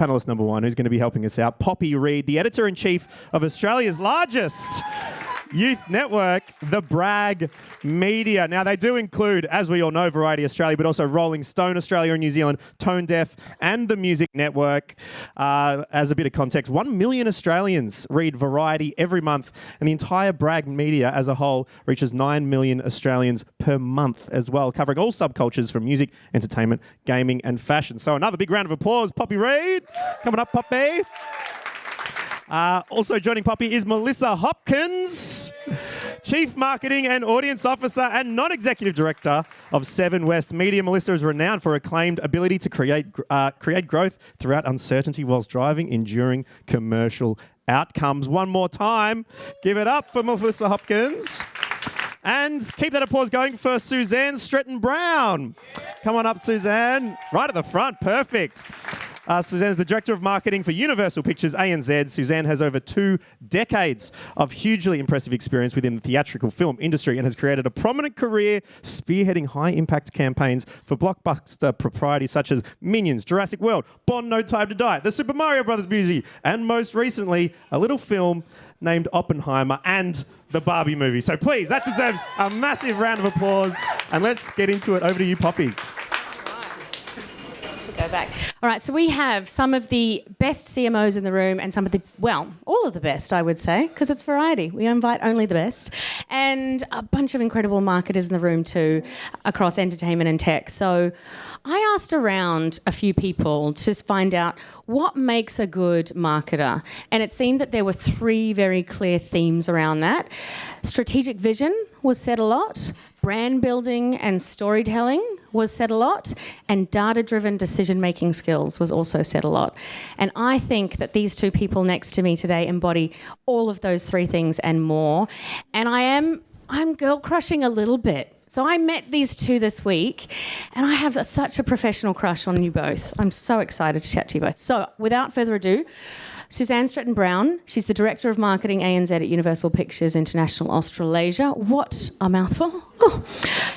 panellist number one, who's going to be helping us out, Poppy Reid, the editor-in-chief of Australia's largest youth network, the Bragg Media. Now, they do include, as we all know, Variety Australia, but also Rolling Stone Australia and New Zealand, Tone Deaf, and the Music Network. As a bit of context, 1 million Australians read Variety every month, and the entire Bragg Media as a whole reaches 9 million Australians per month as well, covering all subcultures from music, entertainment, gaming, and fashion. So another big round of applause, Poppy Reid. Coming up, Poppy. Also joining Poppy is Melissa Hopkins, Chief Marketing and Audience Officer and Non-Executive Director of 7 West Media. Melissa is renowned for her acclaimed ability to create growth throughout uncertainty whilst driving enduring commercial outcomes. One more time, give it up for Melissa Hopkins. And keep that applause going for Suzanne Stretton-Brown. Come on up, Suzanne. Right at the front, perfect. Suzanne is the Director of Marketing for Universal Pictures ANZ. Suzanne has over 2 decades of hugely impressive experience within the theatrical film industry and has created a prominent career spearheading high-impact campaigns for blockbuster properties such as Minions, Jurassic World, Bond, No Time to Die, the Super Mario Brothers movie, and most recently, a little film named Oppenheimer and the Barbie movie. So please, that deserves a massive round of applause. And let's get into it. Over to you, Poppy. Go back. All right, so we have some of the best CMOs in the room and some of the, well, all of the best, I would say, because it's Variety. We invite only the best. And a bunch of incredible marketers in the room too, across entertainment and tech. So I asked around a few people to find out what makes a good marketer. And it seemed that there were 3 very clear themes around that. Strategic vision was said a lot. Brand building and storytelling was said a lot, and data-driven decision-making skills was also said a lot. And I think that these 2 people next to me today embody all of those 3 things and more. And I'm girl crushing a little bit. So I met these 2 this week, and I have such a professional crush on you both. I'm so excited to chat to you both. So without further ado, Suzanne Stretton-Brown, she's the Director of Marketing ANZ at Universal Pictures International Australasia. What a mouthful. Oh.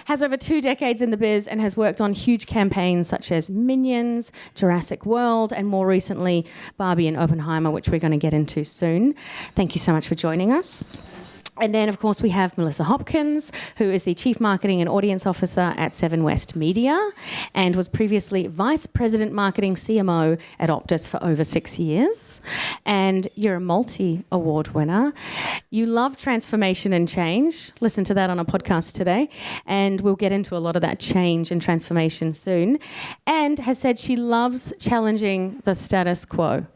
Has over 2 decades in the biz and has worked on huge campaigns such as Minions, Jurassic World, and more recently Barbie and Oppenheimer, which we're going to get into soon. Thank you so much for joining us. And then, of course, we have Melissa Hopkins, who is the Chief Marketing and Audience Officer at 7 West Media and was previously Vice President Marketing CMO at Optus for over 6 years. And you're a multi-award winner. You love transformation and change. Listen to that on a podcast today. And we'll get into a lot of that change and transformation soon. And has said she loves challenging the status quo.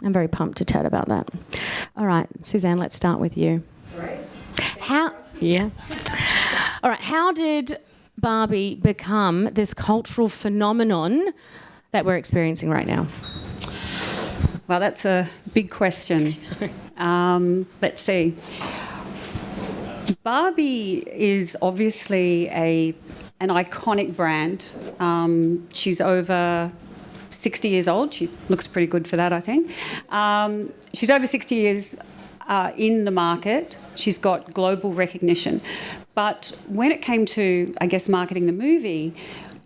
I'm very pumped to chat about that. All right, Suzanne, let's start with you. All right, how did Barbie become this cultural phenomenon that we're experiencing right now? Well, that's a big question. Let's see. Barbie is obviously an iconic brand. She's over 60 years old. She looks pretty good for that, I think. She's over 60 years in the market. She's got global recognition. But when it came to, I guess, marketing the movie,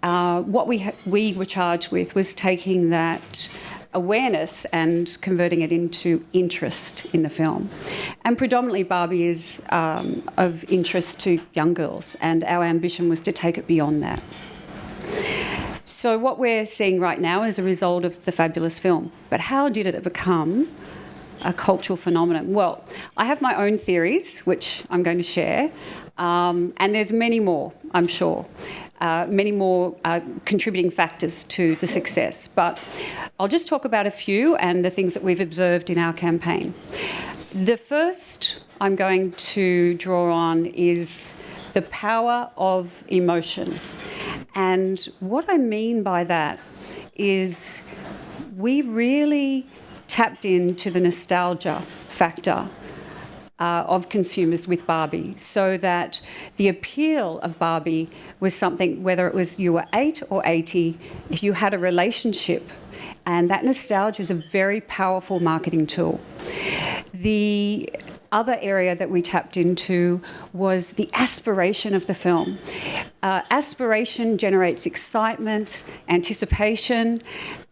what we were charged with was taking that awareness and converting it into interest in the film. And predominantly Barbie is of interest to young girls, and our ambition was to take it beyond that. So what we're seeing right now is a result of the fabulous film. But how did it become a cultural phenomenon? Well, I have my own theories, which I'm going to share, and there's many more, I'm sure, many more contributing factors to the success. But I'll just talk about a few and the things that we've observed in our campaign. The first I'm going to draw on is the power of emotion. And what I mean by that is we really tapped into the nostalgia factor of consumers with Barbie, so that the appeal of Barbie was something, whether it was you were 8 or 80, if you had a relationship, and that nostalgia is a very powerful marketing tool. The other area that we tapped into was the aspiration of the film. Aspiration generates excitement, anticipation,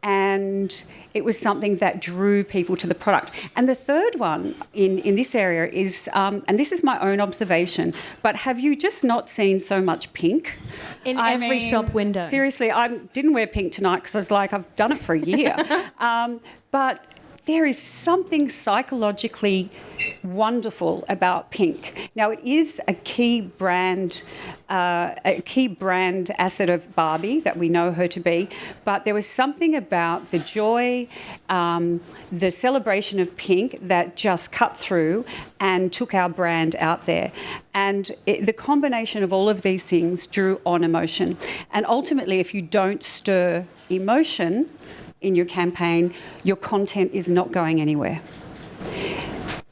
and it was something that drew people to the product. And the third one in this area is, and this is my own observation, but have you just not seen so much pink? In every shop window. Seriously, I didn't wear pink tonight because I was like, I've done it for a year. But there is something psychologically wonderful about pink. Now, it is a key brand asset of Barbie that we know her to be, but there was something about the joy, the celebration of pink that just cut through and took our brand out there. And the combination of all of these things drew on emotion. And ultimately, if you don't stir emotion in your campaign, your content is not going anywhere.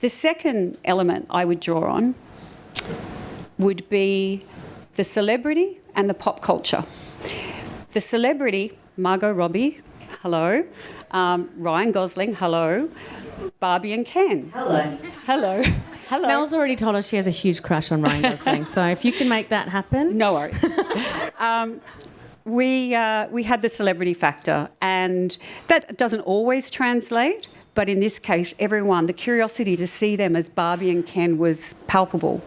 The second element I would draw on would be the celebrity and the pop culture. The celebrity, Margot Robbie, hello. Ryan Gosling, hello. Barbie and Ken. Hello. Hello. Hello. Mel's already told us she has a huge crush on Ryan Gosling, so if you can make that happen. No worries. We had the celebrity factor, and that doesn't always translate, but in this case, the curiosity to see them as Barbie and Ken was palpable.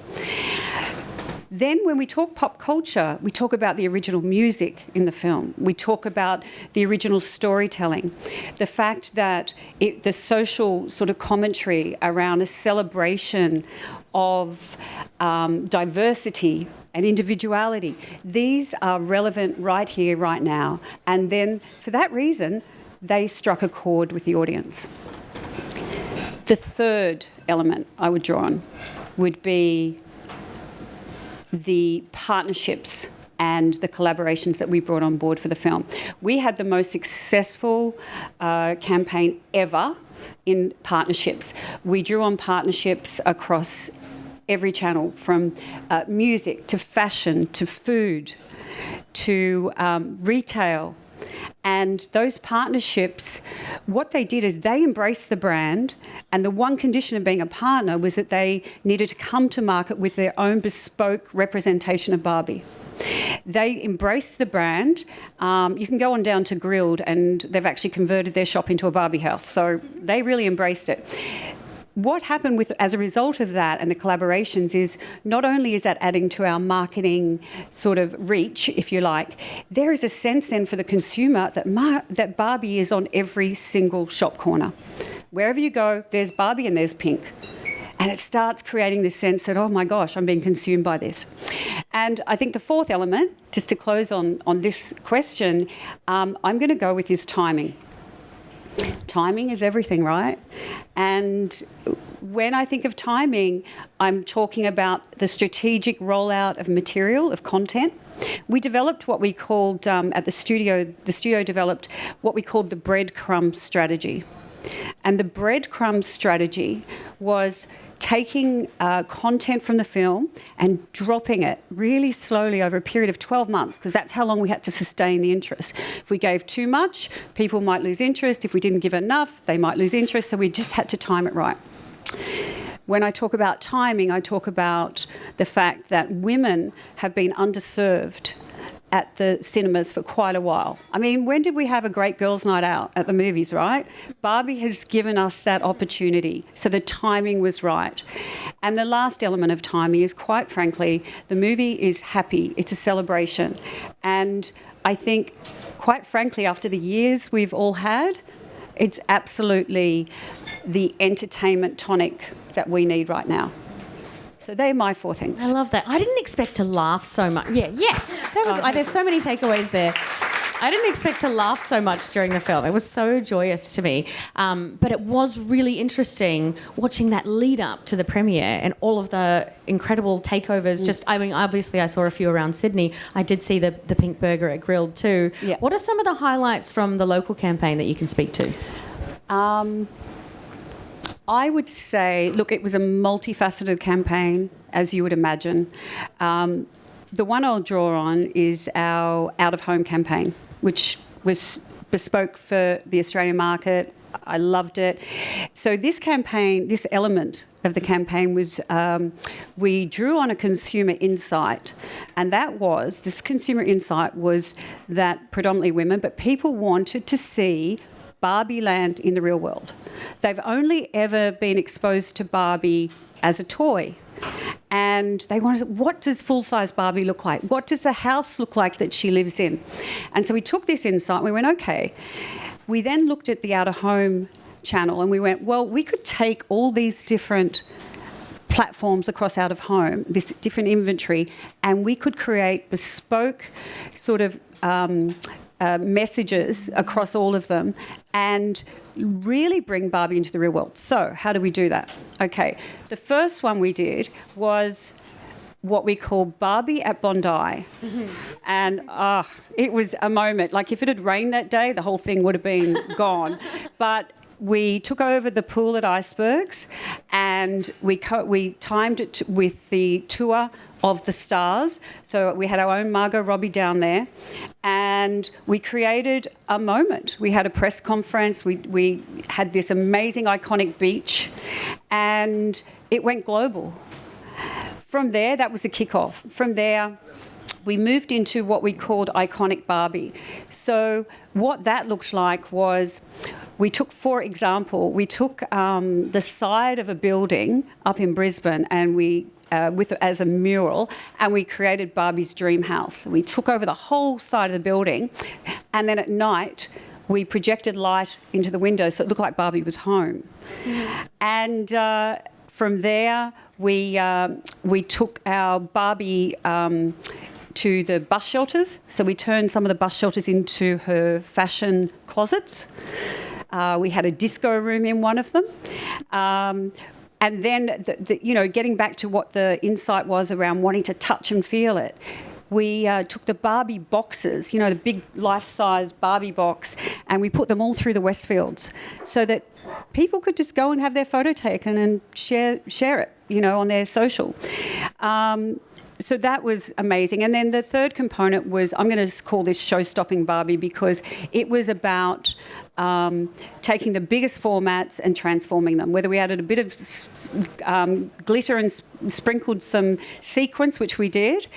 Then when we talk pop culture, we talk about the original music in the film. We talk about the original storytelling, the fact that the social sort of commentary around a celebration of diversity and individuality. These are relevant right here, right now. And then for that reason, they struck a chord with the audience. The third element I would draw on would be the partnerships and the collaborations that we brought on board for the film. We had the most successful campaign ever in partnerships. We drew on partnerships across every channel, from music to fashion to food to retail. And those partnerships, what they did is they embraced the brand, and the one condition of being a partner was that they needed to come to market with their own bespoke representation of Barbie. They embraced the brand. You can go on down to Grilled, and they've actually converted their shop into a Barbie house. So they really embraced it. What happened as a result of that and the collaborations is not only is that adding to our marketing sort of reach, if you like, there is a sense then for the consumer that Barbie is on every single shop corner. Wherever you go, there's Barbie and there's pink. And it starts creating this sense that, oh my gosh, I'm being consumed by this. And I think the fourth element, just to close on this question, I'm going to go with is timing. Timing is everything, right? And when I think of timing, I'm talking about the strategic rollout of material, of content. We developed what we called, at the studio developed what we called the breadcrumb strategy. And the breadcrumb strategy was taking content from the film and dropping it really slowly over a period of 12 months, because that's how long we had to sustain the interest. If we gave too much, people might lose interest. If we didn't give enough, they might lose interest. So we just had to time it right. When I talk about timing, I talk about the fact that women have been underserved at the cinemas for quite a while. I mean, when did we have a great girls' night out at the movies, right? Barbie has given us that opportunity, so the timing was right. And the last element of timing is, quite frankly, the movie is happy. It's a celebration. And I think, quite frankly, after the years we've all had, it's absolutely the entertainment tonic that we need right now. So they're my four things. I love that. I didn't expect to laugh so much. Yeah, yes. That was. There's so many takeaways there. I didn't expect to laugh so much during the film. It was so joyous to me. But it was really interesting watching that lead up to the premiere and all of the incredible takeovers. Obviously I saw a few around Sydney. I did see the pink burger at Grilled too. Yeah. What are some of the highlights from the local campaign that you can speak to? I would say, look, it was a multifaceted campaign, as you would imagine. The one I'll draw on is our out-of-home campaign, which was bespoke for the Australian market, I loved it. So this campaign, this element of the campaign was we drew on a consumer insight, and this consumer insight was that predominantly women, but people wanted to see Barbie land in the real world. They've only ever been exposed to Barbie as a toy. And they wanted, what does full-size Barbie look like? What does the house look like that she lives in? And so we took this insight and we went, okay. We then looked at the out-of-home channel and we went, well, we could take all these different platforms across out-of-home, this different inventory, and we could create bespoke sort of messages across all of them and really bring Barbie into the real world. So how do we do that? Okay, the first one we did was what we call Barbie at Bondi. Mm-hmm. And it was a moment. Like if it had rained that day, the whole thing would have been gone. But we took over the pool at Icebergs and we timed it with the tour of the stars. So we had our own Margot Robbie down there and we created a moment. We had a press conference. We had this amazing iconic beach and it went global. From there, that was the kickoff. From there, we moved into what we called Iconic Barbie. So what that looked like was we took, for example, the side of a building up in Brisbane and as a mural, and we created Barbie's dream house. We took over the whole side of the building, and then at night we projected light into the window so it looked like Barbie was home. Mm-hmm. And from there, we took our Barbie to the bus shelters. So we turned some of the bus shelters into her fashion closets. We had a disco room in one of them. And then, getting back to what the insight was around wanting to touch and feel it, we took the Barbie boxes, the big life-size Barbie box, and we put them all through the Westfields so that people could just go and have their photo taken and share it, on their social. So that was amazing. And then the third component was, I'm going to call this show-stopping Barbie because it was about taking the biggest formats and transforming them, whether we added a bit of glitter and sprinkled some sequins, which we did.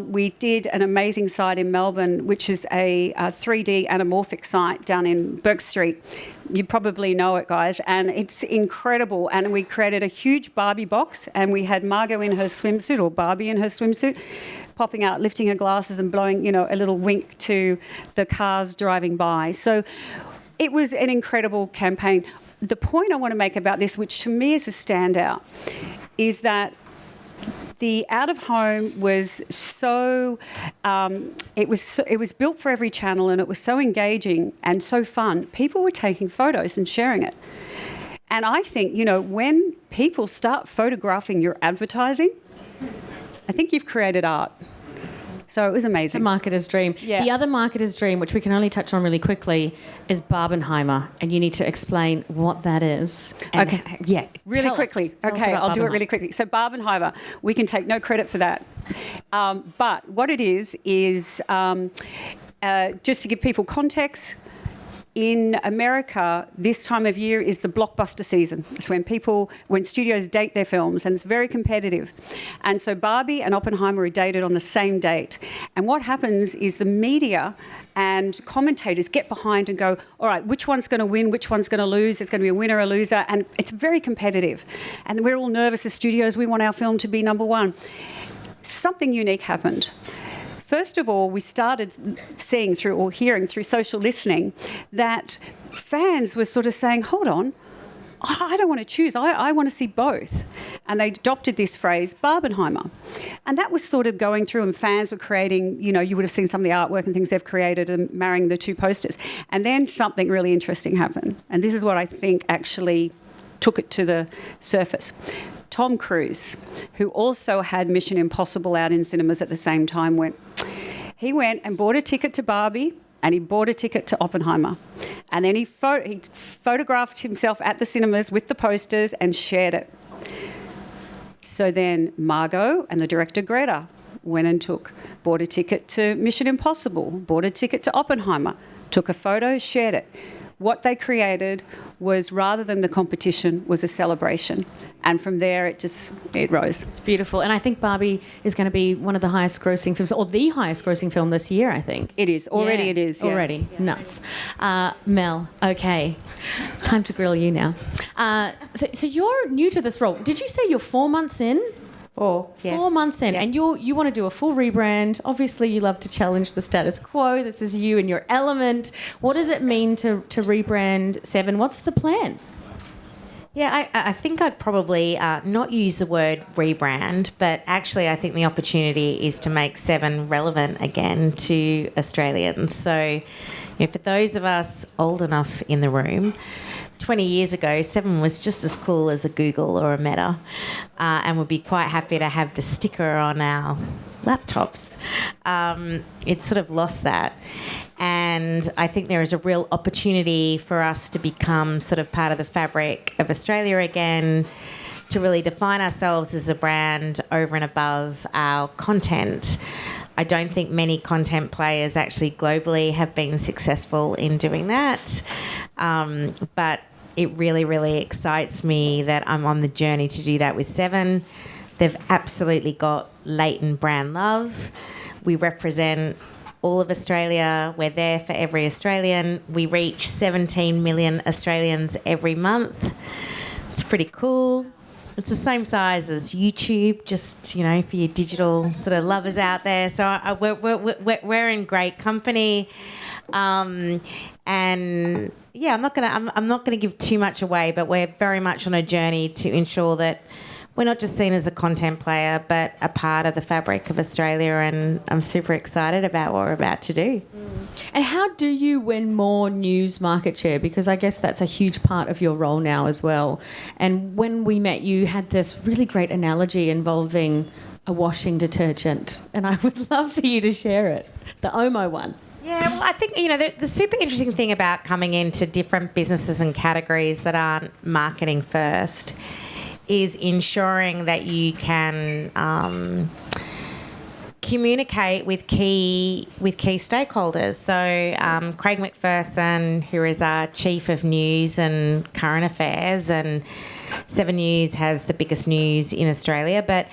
We did an amazing site in Melbourne, which is a 3D anamorphic site down in Burke Street. You probably know it, guys, and it's incredible. And we created a huge Barbie box, and we had Margot in her swimsuit, or Barbie in her swimsuit, popping out, lifting her glasses and blowing, a little wink to the cars driving by. So it was an incredible campaign. The point I want to make about this, which to me is a standout, is that the out-of-home was so, it was built for every channel, and it was so engaging and so fun. People were taking photos and sharing it. And I think, when people start photographing your advertising, I think you've created art. So it was amazing. The marketer's dream. Yeah. The other marketer's dream, which we can only touch on really quickly, is Barbenheimer, and you need to explain what that is. Okay. Yeah. Really quickly. Okay, I'll do it really quickly. So Barbenheimer, we can take no credit for that. But what it is just to give people context, in America, this time of year is the blockbuster season. It's when studios date their films, and it's very competitive. And so Barbie and Oppenheimer are dated on the same date. And what happens is the media and commentators get behind and go, all right, which one's going to win, which one's going to lose, there's going to be a winner or a loser, and it's very competitive. And we're all nervous as studios, we want our film to be number one. Something unique happened. First of all, we started seeing through or hearing through social listening that fans were sort of saying, hold on, I don't want to choose, I want to see both. And they adopted this phrase, Barbenheimer. And that was sort of going through, and fans were creating, you would have seen some of the artwork and things they've created and marrying the two posters. And then something really interesting happened. And this is what I think actually took it to the surface. Tom Cruise, who also had Mission Impossible out in cinemas at the same time, went and bought a ticket to Barbie, and he bought a ticket to Oppenheimer. And then he photographed himself at the cinemas with the posters and shared it. So then Margot and the director Greta went and bought a ticket to Mission Impossible, bought a ticket to Oppenheimer, took a photo, shared it. What they created was, rather than the competition, was a celebration. And from there, it rose. It's beautiful. And I think Barbie is going to be one of the highest grossing films, or the highest grossing film this year, I think. It is. Already Yeah. it is. Yeah. Already. Nuts. Mel, okay. Time to grill you now. So you're new to this role. Did you say you're 4 months in? 4. Yeah. 4 months in, Yeah. and you want to do a full rebrand. Obviously, you love to challenge the status quo. This is you in your element. What does it mean to rebrand Seven? What's the plan? Yeah, I think I'd probably not use the word rebrand, but actually I think the opportunity is to make Seven relevant again to Australians. So, for those of us old enough in the room, 20 years ago, Seven was just as cool as a Google or a Meta, and would be quite happy to have the sticker on our laptops. It's sort of lost that. And I think there is a real opportunity for us to become sort of part of the fabric of Australia again, to really define ourselves as a brand over and above our content. I don't think many content players actually globally have been successful in doing that. But it really, really excites me that I'm on the journey to do that with Seven. They've absolutely got latent brand love. We represent all of Australia. We're there for every Australian. We reach 17 million Australians every month. It's pretty cool. It's the same size as YouTube, just, for your digital sort of lovers out there. So we're in great company. And yeah, I'm not gonna give too much away, but we're very much on a journey to ensure that we're not just seen as a content player, but a part of the fabric of Australia, and I'm super excited about what we're about to do. And how do you win more news market share? Because I guess that's a huge part of your role now as well. And when we met, you had this really great analogy involving a washing detergent, and I would love for you to share it, the Omo one. Yeah, well, I think, the super interesting thing about coming into different businesses and categories that aren't marketing first is ensuring that you can communicate with key stakeholders. So Craig McPherson, who is our Chief of News and Current Affairs, and Seven News has the biggest news in Australia, but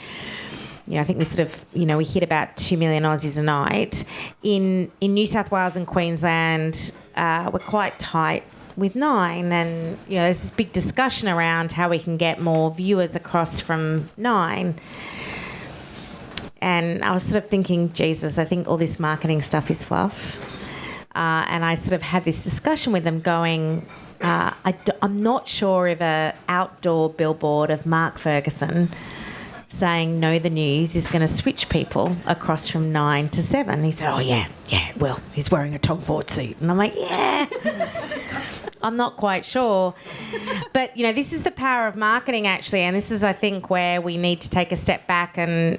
I think we sort of, we hit about 2 million Aussies a night. In New South Wales and Queensland, we're quite tight with Nine, and there's this big discussion around how we can get more viewers across from Nine. And I was sort of thinking, Jesus, I think all this marketing stuff is fluff. And I sort of had this discussion with them going, I'm not sure if an outdoor billboard of Mark Ferguson saying know the news is going to switch people across from 9 to 7. He said, oh, yeah, well, he's wearing a Tom Ford suit. And I'm like, yeah. I'm not quite sure. But, this is the power of marketing, actually, and this is, I think, where we need to take a step back and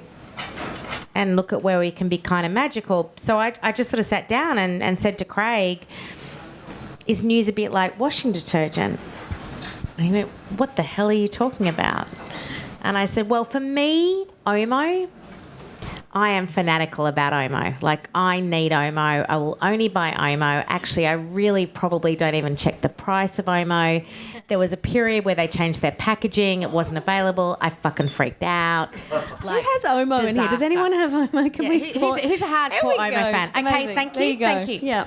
look at where we can be kind of magical. So I just sort of sat down and said to Craig, is news a bit like washing detergent? And he went, what the hell are you talking about? And I said, well, for me, Omo, I am fanatical about Omo. Like, I need Omo. I will only buy Omo. Actually, I really probably don't even check the price of Omo. There was a period where they changed their packaging. It wasn't available. I fucking freaked out. Like, who has Omo in here? Does anyone have Omo? Can we sort? Who's a hardcore Omo fan? Amazing. Okay, thank There you. you go. Thank you. Yeah.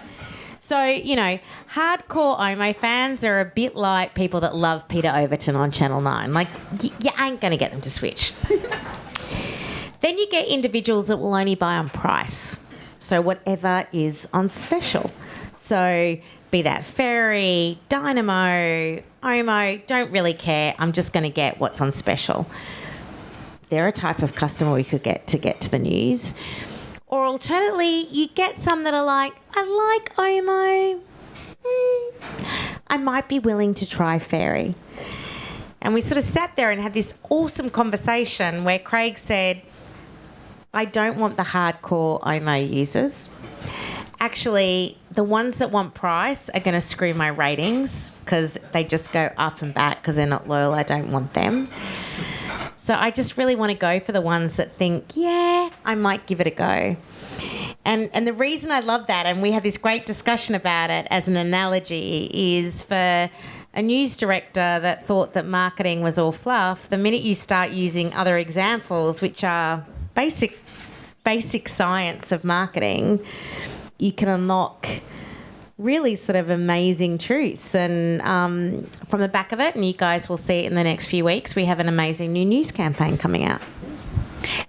So, hardcore Omo fans are a bit like people that love Peter Overton on Channel 9. Like, you ain't going to get them to switch. Then you get individuals that will only buy on price. So whatever is on special. So be that Ferry, Dynamo, Omo, don't really care. I'm just going to get what's on special. They're a type of customer we could get to the news. Or alternately, you get some that are like, I like Omo. I might be willing to try Ferry. And we sort of sat there and had this awesome conversation where Craig said, I don't want the hardcore Omo users. Actually, the ones that want price are going to screw my ratings because they just go up and back because they're not loyal. I don't want them. So I just really want to go for the ones that think, yeah, I might give it a go. And the reason I love that, and we had this great discussion about it as an analogy, is for a news director that thought that marketing was all fluff. The minute you start using other examples, which are basic science of marketing, you can unlock really sort of amazing truths. And from the back of it, and you guys will see it in the next few weeks, we have an amazing new news campaign coming out.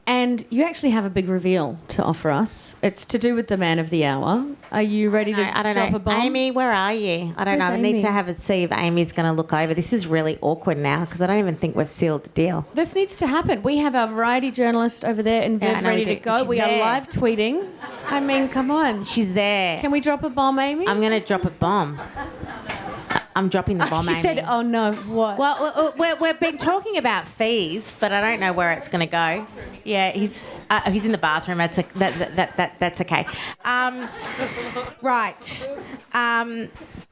And you actually have a big reveal to offer us. It's to do with the man of the hour. Are you ready to drop a bomb? Amy, where are you? I don't know. I need to see if Amy's going to look over. This is really awkward now because I don't even think we've sealed the deal. This needs to happen. We have our variety journalist over there and Viv ready to go. We are live tweeting. I mean, come on. She's there. Can we drop a bomb, Amy? I'm going to drop a bomb. I'm dropping the bomb, She Amy. said, oh, no, what? Well, we've been talking about fees, but I don't know where it's going to go. Yeah, he's in the bathroom. That's okay. Right.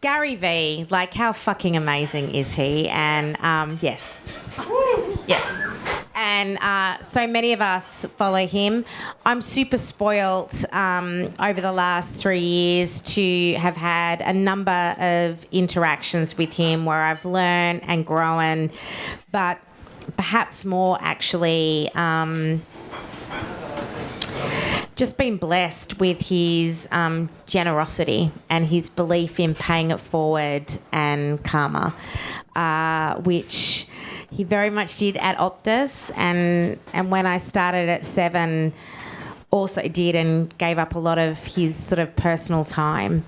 Gary V, like, how fucking amazing is he? And yes. Yes. And so many of us follow him. I'm super spoilt over the last 3 years to have had a number of interactions with him where I've learned and grown, but perhaps more actually just been blessed with his generosity and his belief in paying it forward and karma, which he very much did at Optus, and when I started at Seven, also did and gave up a lot of his sort of personal time.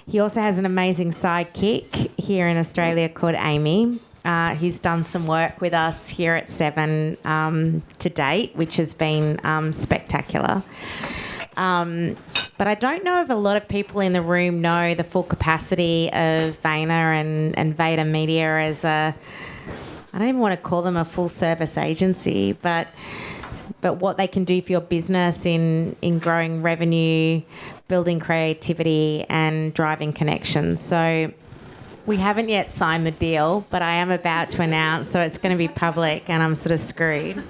He also has an amazing sidekick here in Australia called Amy. He's done some work with us here at Seven to date, which has been spectacular. But I don't know if a lot of people in the room know the full capacity of Vayner and VaynerMedia as a, I don't even want to call them a full service agency, but what they can do for your business in growing revenue, building creativity and driving connections. So we haven't yet signed the deal, but I am about to announce, so it's going to be public and I'm sort of screwed.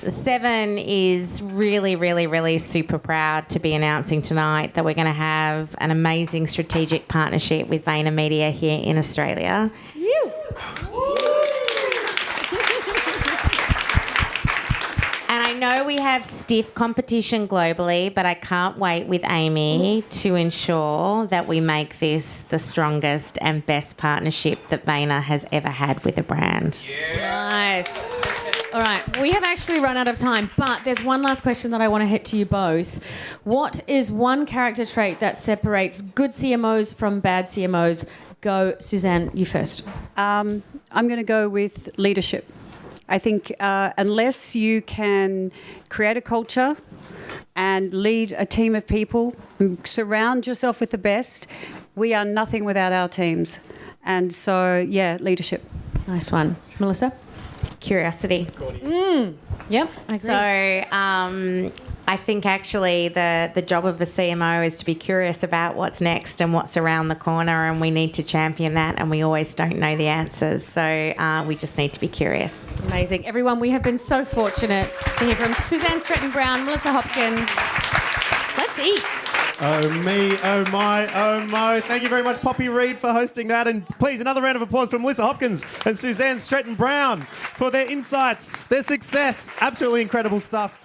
Seven is really, really, really super proud to be announcing tonight that we're going to have an amazing strategic partnership with VaynerMedia here in Australia. And I know we have stiff competition globally, but I can't wait with Amy to ensure that we make this the strongest and best partnership that Vayner has ever had with a brand. Yeah. Nice. All right, we have actually run out of time, but there's one last question that I want to hit to you both. What is one character trait that separates good CMOs from bad CMOs? Go, Suzanne, you first. I'm going to go with leadership. I think unless you can create a culture and lead a team of people, surround yourself with the best, we are nothing without our teams. And so, yeah, leadership. Nice one. Melissa? Curiosity. Yep, I agree. So I think actually the job of a CMO is to be curious about what's next and what's around the corner, and we need to champion that, and we always don't know the answers. So we just need to be curious. Amazing. Everyone, we have been so fortunate to hear from Suzanne Stretton-Brown, Melissa Hopkins. Let's eat. Oh me, oh my, oh mo. Thank you very much, Poppy Reid, for hosting that. And please, another round of applause for Melissa Hopkins and Suzanne Stretton-Brown for their insights, their success. Absolutely incredible stuff.